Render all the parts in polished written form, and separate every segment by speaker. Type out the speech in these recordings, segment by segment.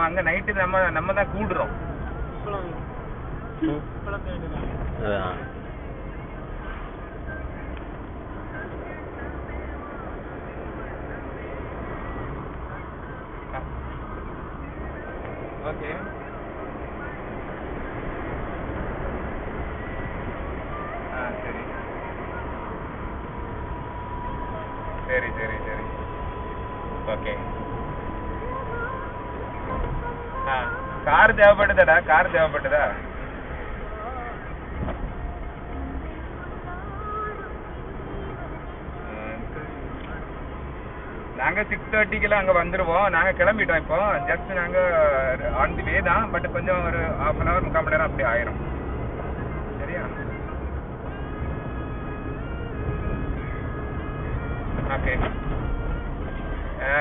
Speaker 1: அங்க நைட்டு நம்ம தான் கூடுறோம். ஓகே சரி சரி சரி சரி ஓகே. கார் தேவைப்பட்டதா? கார் தேவைப்பட்டதா? நாங்க 6:30க்கெல்லாம் அங்க வந்துருவோம். நாங்க கிளம்பிட்டோம். இப்போ ஜஸ்ட் நாங்க ஆன் தி வே தான். பட் கொஞ்சம் ஒரு 1/2 hour 3/4 மணி நேரம் அப்படி ஆயிரும். சரியா? ஓகே.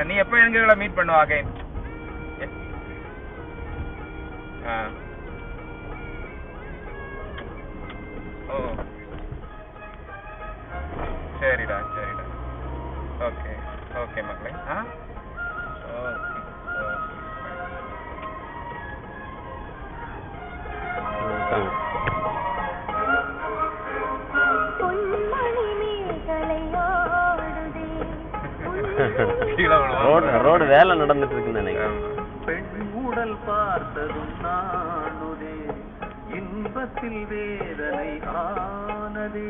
Speaker 1: நீ எப்போ எங்களை மீட் பண்ணுவா அகைன்? ஓ சரிடா சரிடா. ஓகே ஓகே மக்களே. ஓகே
Speaker 2: ரோடு வேலை நடந்துட்டு இருக்குன்னு நினைக்கிறேன்.
Speaker 3: பெண்ணுடல் பார்த்ததும் நானுதே இன்பத்தில் வேதனை ஆனதே.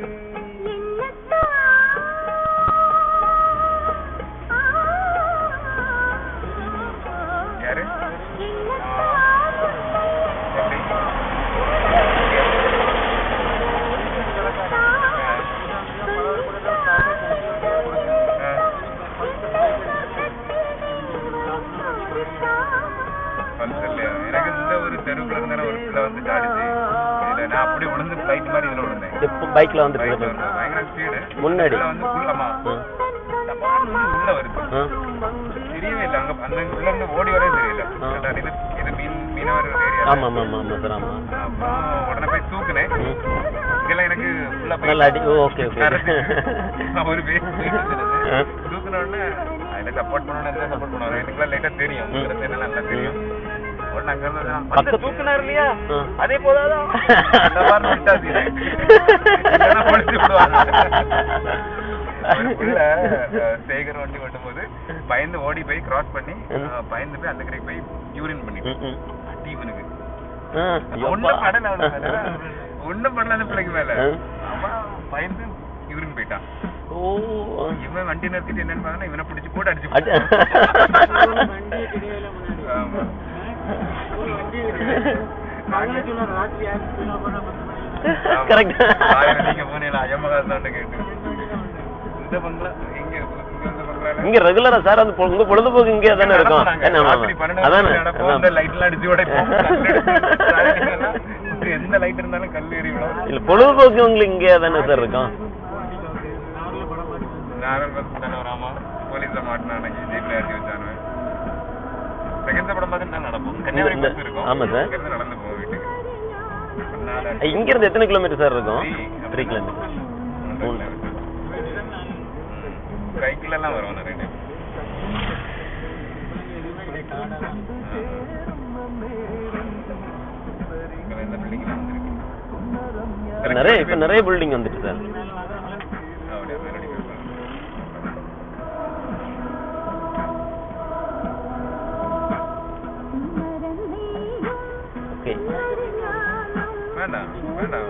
Speaker 1: யாரு? எனக்கு இந்த ஒரு தெருவுல இருந்தாலும் ஒரு பிள்ளை வந்து ஜாடிச்சு. நான் அப்படி விழுந்து ஃபிளைட் மாதிரி இதுல விழுந்தேன்.
Speaker 2: பைக்ல வந்து
Speaker 1: பயங்கர ஸ்பீடு.
Speaker 2: முன்னாடி
Speaker 1: வந்து ஃபுல்லமா உள்ள வருது. தெரியவே இல்லை. அங்க அந்த உள்ள இருந்து ஓடி வரவே தெரியல. இது மீனவர் ஏரியா.
Speaker 2: ஆமா ஆமா ஆமா சார். ஆமா.
Speaker 1: அப்புறம் உடனே போய் தூக்குனேன். இதெல்லாம் எனக்கு ஃபுல்லா
Speaker 2: ஓகே ஓகே.
Speaker 1: ஒரு பேர் தூக்குன உடனே அதுல சப்போர்ட் பண்ணணும், எல்லாம் சப்போர்ட் பண்ணுவாங்க. எனக்குலாம் லைட்டா தெரியும், நல்லா தெரியும். உடனே அங்க இருந்து தூக்குனாரு இல்லையா, அதே போதாதான் அந்த மாதிரி விட்டாச்சு. பொழிச்சு விடுவாங்க. சேகர் வண்டி ஓட்டும் போது பயந்து ஓடி போய் கிராஸ் பண்ணி பயந்து போய் அந்த கடைக்கு போய் யூரின் பண்ணிட்டு டீவனுக்கு ஒண்ணும் பண்ணல அந்த பிள்ளைக்கு மேல. அவன் பயந்து யூரின் போயிட்டான். இவன் வண்டி நிறுத்திட்டு என்னன்னு பாத்தா இவனை பிடிச்சு போட்டு அடிச்சு நீங்க போனீங்களா ஐயமகாசான்னு கேட்டு
Speaker 2: இங்க ரெகுலரா சார் அந்த பொழுதுபோக்கு இங்கே தானே இருக்கும்.
Speaker 1: எந்த லைட் இருந்தாலும் கல் எறிவிடும்.
Speaker 2: இல்ல பொழுதுபோக்கு உங்களுக்கு இங்கே தானே சார் இருக்கும்.
Speaker 1: ஆமா போலீஸ்ல மாட்டினாங்க, ஜெயில அடிச்சு வச்சானு. செகண்ட் படம் பார்த்து என்ன நடக்கும்? கன்னியாகுமரி பஸ் இருக்கும். ஆமா சார், நடந்து போவோம் வீட்டுக்கு.
Speaker 2: இங்க இருந்து எத்தனை கிலோமீட்டர் சார் இருக்கும்? 3 கிலோமீட்டர்.
Speaker 1: சைக்கிள் எல்லாம் வரும் நிறைய டைம்.
Speaker 2: நிறைய பில்டிங் வந்துட்டு சார்.
Speaker 1: வேண்டாம் வேண்டாம்